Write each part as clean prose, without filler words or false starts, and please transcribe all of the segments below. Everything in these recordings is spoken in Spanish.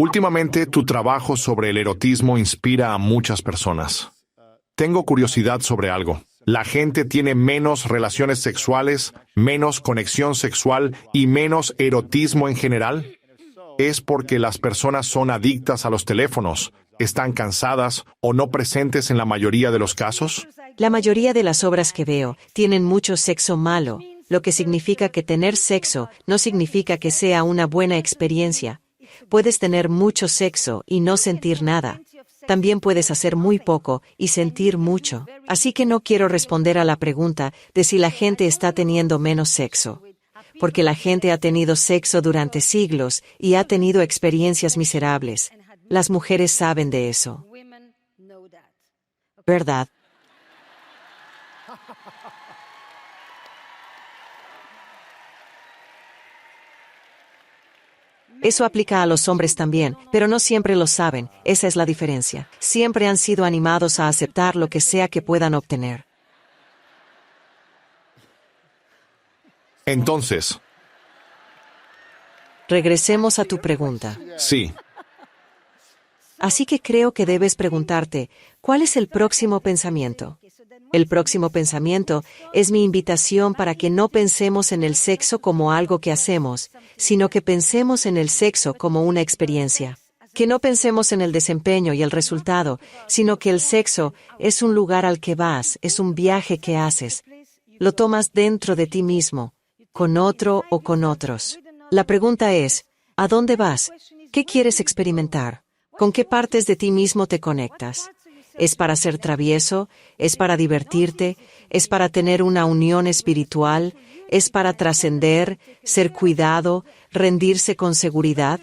Últimamente, tu trabajo sobre el erotismo inspira a muchas personas. Tengo curiosidad sobre algo. ¿La gente tiene menos relaciones sexuales, menos conexión sexual y menos erotismo en general? ¿Es porque las personas son adictas a los teléfonos, están cansadas o no presentes en la mayoría de los casos? La mayoría de las obras que veo tienen mucho sexo malo, lo que significa que tener sexo no significa que sea una buena experiencia. Puedes tener mucho sexo y no sentir nada. También puedes hacer muy poco y sentir mucho. Así que no quiero responder a la pregunta de si la gente está teniendo menos sexo. Porque la gente ha tenido sexo durante siglos y ha tenido experiencias miserables. Las mujeres saben de eso. ¿Verdad? Eso aplica a los hombres también, pero no siempre lo saben. Esa es la diferencia. Siempre han sido animados a aceptar lo que sea que puedan obtener. Entonces, regresemos a tu pregunta. sí. Así que creo que debes preguntarte, ¿cuál es el próximo pensamiento? El próximo pensamiento es mi invitación para que no pensemos en el sexo como algo que hacemos, sino que pensemos en el sexo como una experiencia. Que no pensemos en el desempeño y el resultado, sino que el sexo es un lugar al que vas, es un viaje que haces. Lo tomas dentro de ti mismo, con otro o con otros. La pregunta es, ¿a dónde vas? ¿Qué quieres experimentar? ¿Con qué partes de ti mismo te conectas? ¿Es para ser travieso? ¿Es para divertirte? ¿Es para tener una unión espiritual? ¿Es para trascender, ser cuidado, rendirse con seguridad?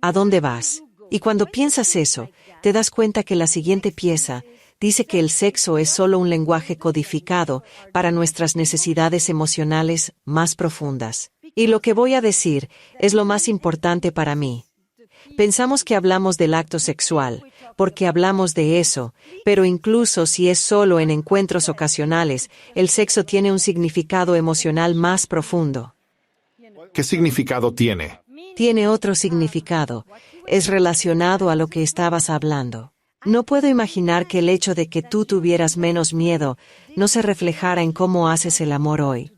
¿A dónde vas? Y cuando piensas eso, te das cuenta que la siguiente pieza dice que el sexo es solo un lenguaje codificado para nuestras necesidades emocionales más profundas. Y lo que voy a decir es lo más importante para mí. Pensamos que hablamos del acto sexual, porque hablamos de eso, pero incluso si es solo en encuentros ocasionales, el sexo tiene un significado emocional más profundo. ¿Qué significado tiene? Tiene otro significado. Es relacionado a lo que estabas hablando. No puedo imaginar que el hecho de que tú tuvieras menos miedo no se reflejara en cómo haces el amor hoy.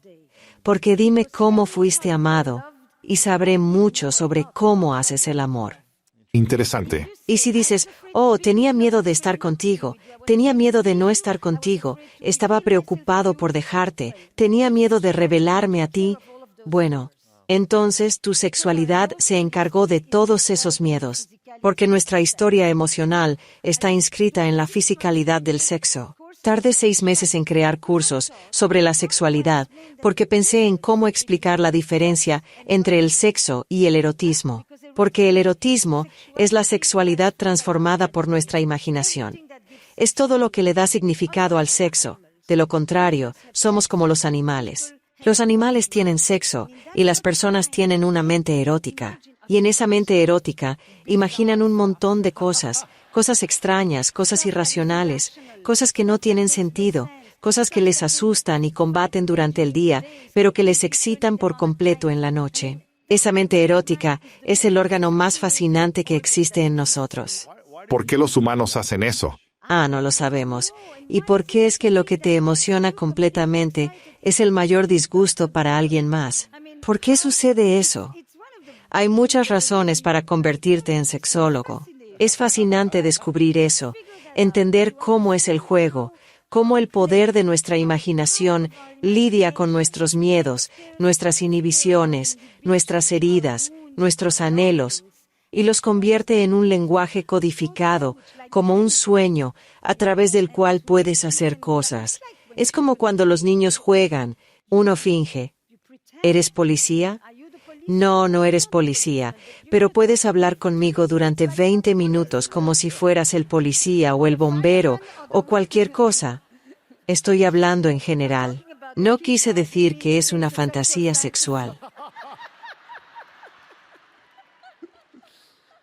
Porque dime cómo fuiste amado, y sabré mucho sobre cómo haces el amor. Interesante. Y si dices, oh, tenía miedo de estar contigo, tenía miedo de no estar contigo, estaba preocupado por dejarte, tenía miedo de revelarme a ti, bueno, entonces tu sexualidad se encargó de todos esos miedos, porque nuestra historia emocional está inscrita en la fisicalidad del sexo. Tardé 6 meses en crear cursos sobre la sexualidad, porque pensé en cómo explicar la diferencia entre el sexo y el erotismo. Porque el erotismo es la sexualidad transformada por nuestra imaginación. Es todo lo que le da significado al sexo. De lo contrario, somos como los animales. Los animales tienen sexo y las personas tienen una mente erótica. Y en esa mente erótica imaginan un montón de cosas, cosas extrañas, cosas irracionales, cosas que no tienen sentido, cosas que les asustan y combaten durante el día, pero que les excitan por completo en la noche. Esa mente erótica es el órgano más fascinante que existe en nosotros. ¿Por qué los humanos hacen eso? No lo sabemos. ¿Y por qué es que lo que te emociona completamente es el mayor disgusto para alguien más? ¿Por qué sucede eso? Hay muchas razones para convertirte en sexólogo. Es fascinante descubrir eso, entender cómo es el juego, cómo el poder de nuestra imaginación lidia con nuestros miedos, nuestras inhibiciones, nuestras heridas, nuestros anhelos, y los convierte en un lenguaje codificado, como un sueño, a través del cual puedes hacer cosas. Es como cuando los niños juegan, uno finge. ¿Eres policía? No, no eres policía, pero puedes hablar conmigo durante 20 minutos como si fueras el policía o el bombero o cualquier cosa. Estoy hablando en general. No quise decir que es una fantasía sexual.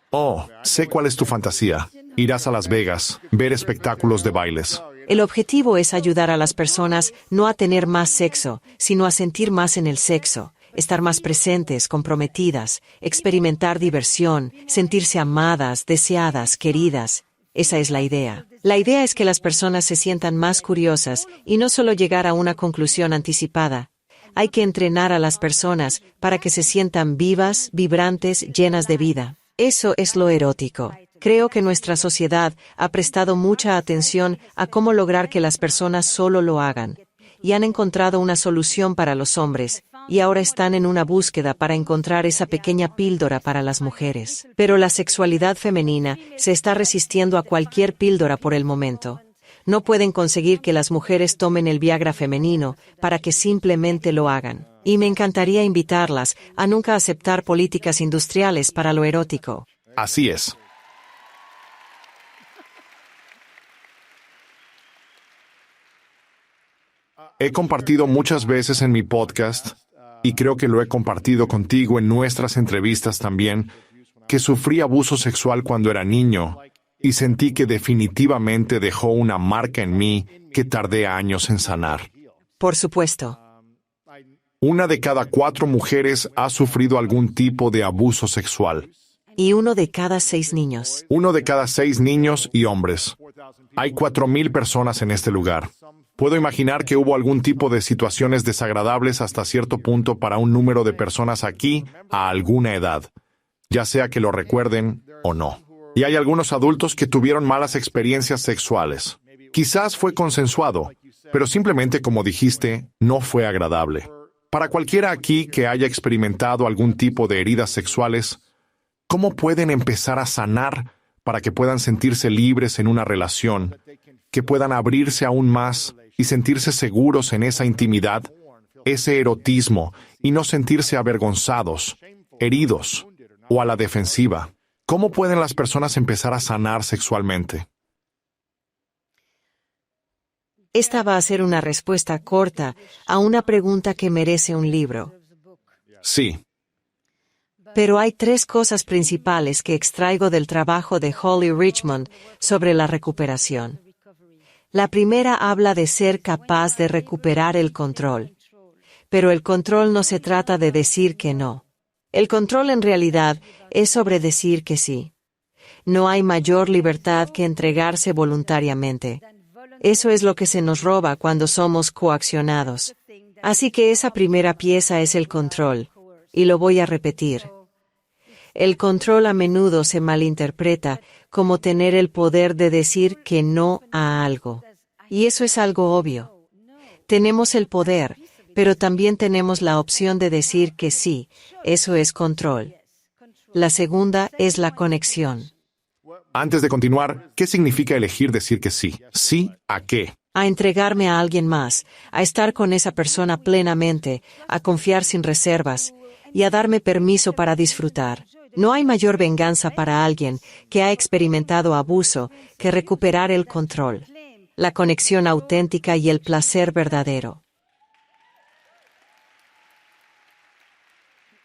Oh, sé cuál es tu fantasía. Irás a Las Vegas, ver espectáculos de bailes. El objetivo es ayudar a las personas no a tener más sexo, sino a sentir más en el sexo. estar más presentes, comprometidas, experimentar diversión, sentirse amadas, deseadas, queridas. Esa es la idea. La idea es que las personas se sientan más curiosas y no solo llegar a una conclusión anticipada. Hay que entrenar a las personas para que se sientan vivas, vibrantes, llenas de vida. Eso es lo erótico. Creo que nuestra sociedad ha prestado mucha atención a cómo lograr que las personas solo lo hagan, y han encontrado una solución para los hombres, y ahora están en una búsqueda para encontrar esa pequeña píldora para las mujeres. Pero la sexualidad femenina se está resistiendo a cualquier píldora por el momento. No pueden conseguir que las mujeres tomen el Viagra femenino para que simplemente lo hagan. Y me encantaría invitarlas a nunca aceptar políticas industriales para lo erótico. Así es. He compartido muchas veces en mi podcast, y creo que lo he compartido contigo en nuestras entrevistas también, que sufrí abuso sexual cuando era niño, y sentí que definitivamente dejó una marca en mí que tardé años en sanar. Por supuesto. 1 de cada 4 mujeres ha sufrido algún tipo de abuso sexual. Y 1 de cada 6 niños. 1 de cada 6 niños y hombres. Hay 4,000 personas en este lugar. Puedo imaginar que hubo algún tipo de situaciones desagradables hasta cierto punto para un número de personas aquí a alguna edad, ya sea que lo recuerden o no. Y hay algunos adultos que tuvieron malas experiencias sexuales. Quizás fue consensuado, pero simplemente, como dijiste, no fue agradable. Para cualquiera aquí que haya experimentado algún tipo de heridas sexuales, ¿cómo pueden empezar a sanar para que puedan sentirse libres en una relación, que puedan abrirse aún más y sentirse seguros en esa intimidad, ese erotismo, y no sentirse avergonzados, heridos o a la defensiva? ¿Cómo pueden las personas empezar a sanar sexualmente? Esta va a ser una respuesta corta a una pregunta que merece un libro. Sí. Pero hay 3 cosas principales que extraigo del trabajo de Holly Richmond sobre la recuperación. La primera habla de ser capaz de recuperar el control. Pero el control no se trata de decir que no. El control en realidad es sobre decir que sí. No hay mayor libertad que entregarse voluntariamente. Eso es lo que se nos roba cuando somos coaccionados. Así que esa primera pieza es el control. Y lo voy a repetir. El control a menudo se malinterpreta como tener el poder de decir que no a algo. Y eso es algo obvio. Tenemos el poder, pero también tenemos la opción de decir que sí. Eso es control. La segunda es la conexión. Antes de continuar, ¿qué significa elegir decir que sí? ¿Sí a qué? A entregarme a alguien más, a estar con esa persona plenamente, a confiar sin reservas y a darme permiso para disfrutar. No hay mayor venganza para alguien que ha experimentado abuso que recuperar el control, la conexión auténtica y el placer verdadero.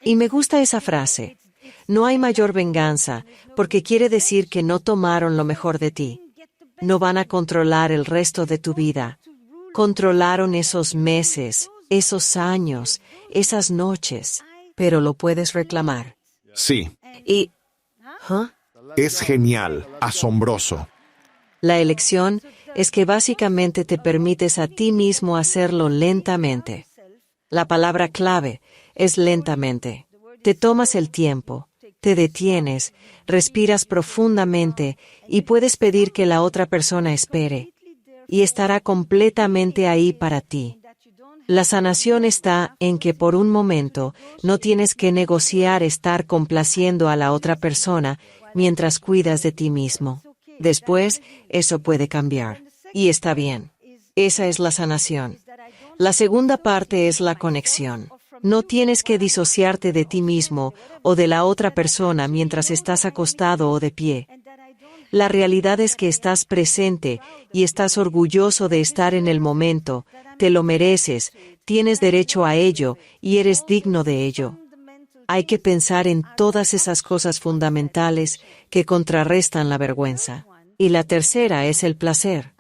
Y me gusta esa frase. No hay mayor venganza, porque quiere decir que no tomaron lo mejor de ti. No van a controlar el resto de tu vida. Controlaron esos meses, esos años, esas noches, pero lo puedes reclamar. Sí. Y... Es genial, asombroso. La elección es que básicamente te permites a ti mismo hacerlo lentamente. La palabra clave es lentamente. Te tomas el tiempo, te detienes, respiras profundamente y puedes pedir que la otra persona espere. Y estará completamente ahí para ti. La sanación está en que por un momento no tienes que negociar estar complaciendo a la otra persona mientras cuidas de ti mismo. Después, eso puede cambiar. Y está bien. Esa es la sanación. La segunda parte es la conexión. No tienes que disociarte de ti mismo o de la otra persona mientras estás acostado o de pie. La realidad es que estás presente y estás orgulloso de estar en el momento, te lo mereces, tienes derecho a ello y eres digno de ello. Hay que pensar en todas esas cosas fundamentales que contrarrestan la vergüenza. Y la tercera es el placer.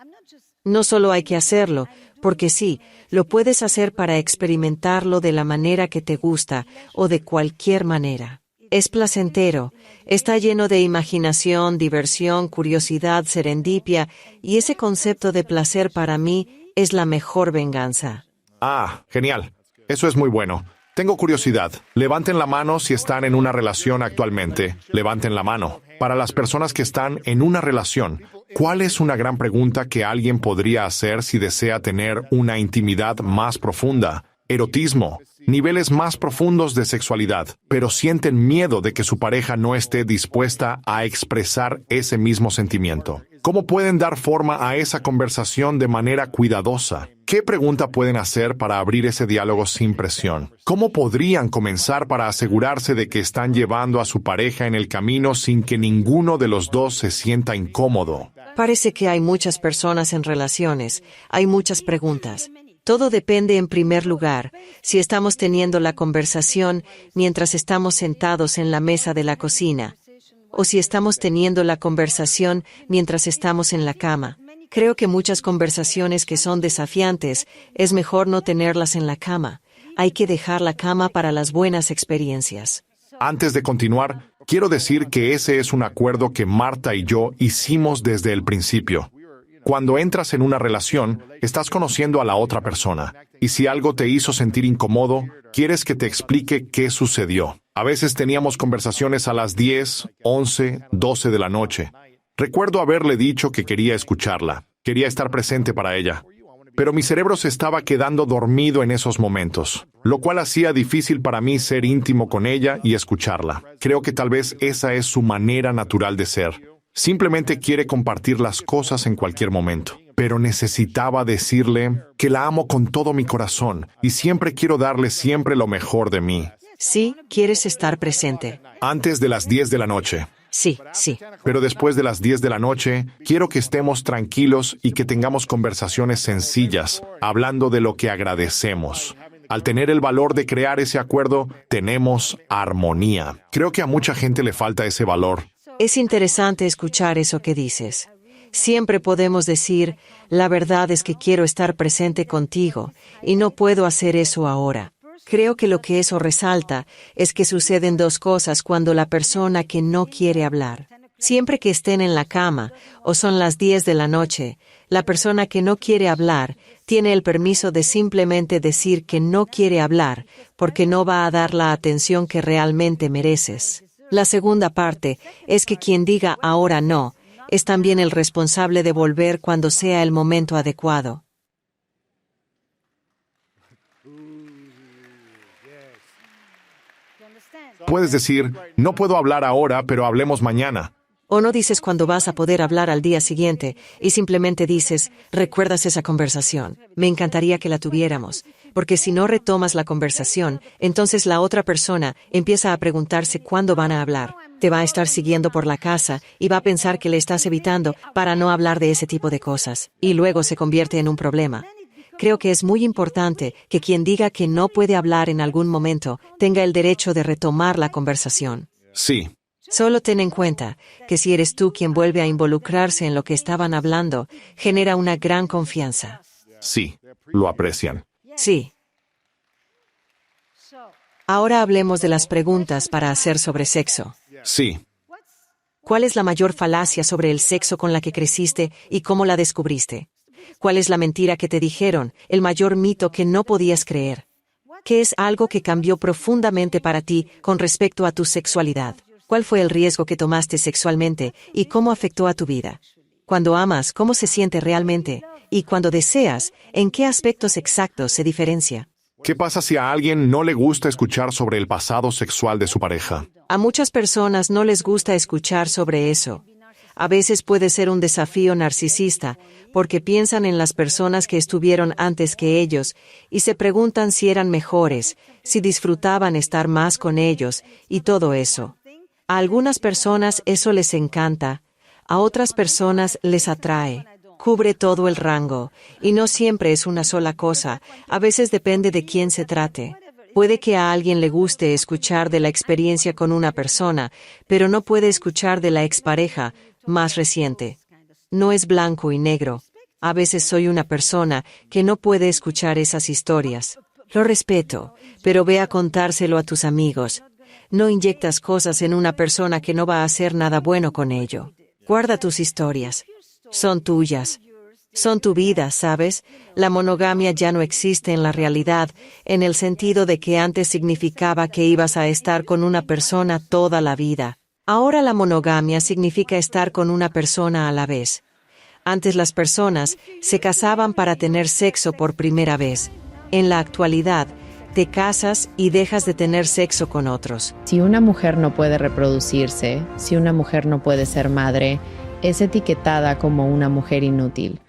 No solo hay que hacerlo, Porque sí, lo puedes hacer para experimentarlo de la manera que te gusta o de cualquier manera. Es placentero, está lleno de imaginación, diversión, curiosidad, serendipia, y ese concepto de placer para mí es la mejor venganza. Ah, genial. Eso es muy bueno. Tengo curiosidad. Levanten la mano si están en una relación actualmente. Levanten la mano. Para las personas que están en una relación, ¿cuál es una gran pregunta que alguien podría hacer si desea tener una intimidad más profunda? Erotismo, niveles más profundos de sexualidad, pero sienten miedo de que su pareja no esté dispuesta a expresar ese mismo sentimiento. ¿Cómo pueden dar forma a esa conversación de manera cuidadosa? ¿Qué pregunta pueden hacer para abrir ese diálogo sin presión? ¿Cómo podrían comenzar para asegurarse de que están llevando a su pareja en el camino sin que ninguno de los dos se sienta incómodo? Parece que hay muchas personas en relaciones, hay muchas preguntas. Todo depende, en primer lugar, si estamos teniendo la conversación mientras estamos sentados en la mesa de la cocina, o si estamos teniendo la conversación mientras estamos en la cama. Creo que muchas conversaciones que son desafiantes es mejor no tenerlas en la cama. Hay que dejar la cama para las buenas experiencias. Antes de continuar, quiero decir que ese es un acuerdo que Marta y yo hicimos desde el principio. Cuando entras en una relación, estás conociendo a la otra persona, y si algo te hizo sentir incómodo, quieres que te explique qué sucedió. A veces teníamos conversaciones a las 10, 11, 12 de la noche. Recuerdo haberle dicho que quería escucharla, quería estar presente para ella. Pero mi cerebro se estaba quedando dormido en esos momentos, lo cual hacía difícil para mí ser íntimo con ella y escucharla. Creo que tal vez esa es su manera natural de ser. Simplemente quiere compartir las cosas en cualquier momento. Pero necesitaba decirle que la amo con todo mi corazón y siempre quiero darle siempre lo mejor de mí. Sí, quieres estar presente. Antes de las 10 de la noche. Sí. Pero después de las 10 de la noche, quiero que estemos tranquilos y que tengamos conversaciones sencillas, hablando de lo que agradecemos. Al tener el valor de crear ese acuerdo, tenemos armonía. Creo que a mucha gente le falta ese valor. Es interesante escuchar eso que dices. Siempre podemos decir, la verdad es que quiero estar presente contigo, y no puedo hacer eso ahora. Creo que lo que eso resalta es que suceden dos cosas cuando la persona que no quiere hablar. Siempre que estén en la cama, o son las 10 de la noche, la persona que no quiere hablar tiene el permiso de simplemente decir que no quiere hablar, porque no va a dar la atención que realmente mereces. La segunda parte es que quien diga ahora no, es también el responsable de volver cuando sea el momento adecuado. Puedes decir, no puedo hablar ahora, pero hablemos mañana. O no dices cuándo vas a poder hablar al día siguiente, y simplemente dices, ¿recuerdas esa conversación? Me encantaría que la tuviéramos. Porque si no retomas la conversación, entonces la otra persona empieza a preguntarse cuándo van a hablar. Te va a estar siguiendo por la casa y va a pensar que le estás evitando para no hablar de ese tipo de cosas. Y luego se convierte en un problema. Creo que es muy importante que quien diga que no puede hablar en algún momento tenga el derecho de retomar la conversación. Sí. Solo ten en cuenta que si eres tú quien vuelve a involucrarse en lo que estaban hablando, genera una gran confianza. Sí, lo aprecian. Sí. Ahora hablemos de las preguntas para hacer sobre sexo. Sí. ¿Cuál es la mayor falacia sobre el sexo con la que creciste y cómo la descubriste? ¿Cuál es la mentira que te dijeron, el mayor mito que no podías creer? ¿Qué es algo que cambió profundamente para ti con respecto a tu sexualidad? ¿Cuál fue el riesgo que tomaste sexualmente y cómo afectó a tu vida? Cuando amas, ¿cómo se siente realmente? Y cuando deseas, ¿en qué aspectos exactos se diferencia? ¿Qué pasa si a alguien no le gusta escuchar sobre el pasado sexual de su pareja? A muchas personas no les gusta escuchar sobre eso. A veces puede ser un desafío narcisista, porque piensan en las personas que estuvieron antes que ellos y se preguntan si eran mejores, si disfrutaban estar más con ellos y todo eso. A algunas personas eso les encanta, a otras personas les atrae. Cubre todo el rango, y no siempre es una sola cosa, a veces depende de quién se trate. Puede que a alguien le guste escuchar de la experiencia con una persona, pero no puede escuchar de la expareja más reciente. No es blanco y negro. A veces soy una persona que no puede escuchar esas historias. Lo respeto, pero ve a contárselo a tus amigos. No inyectas cosas en una persona que no va a hacer nada bueno con ello. Guarda tus historias. Son tuyas. Son tu vida, ¿sabes? La monogamia ya no existe en la realidad, en el sentido de que antes significaba que ibas a estar con una persona toda la vida. Ahora la monogamia significa estar con una persona a la vez. Antes las personas se casaban para tener sexo por primera vez. En la actualidad, te casas y dejas de tener sexo con otros. Si una mujer no puede reproducirse, si una mujer no puede ser madre, es etiquetada como una mujer inútil.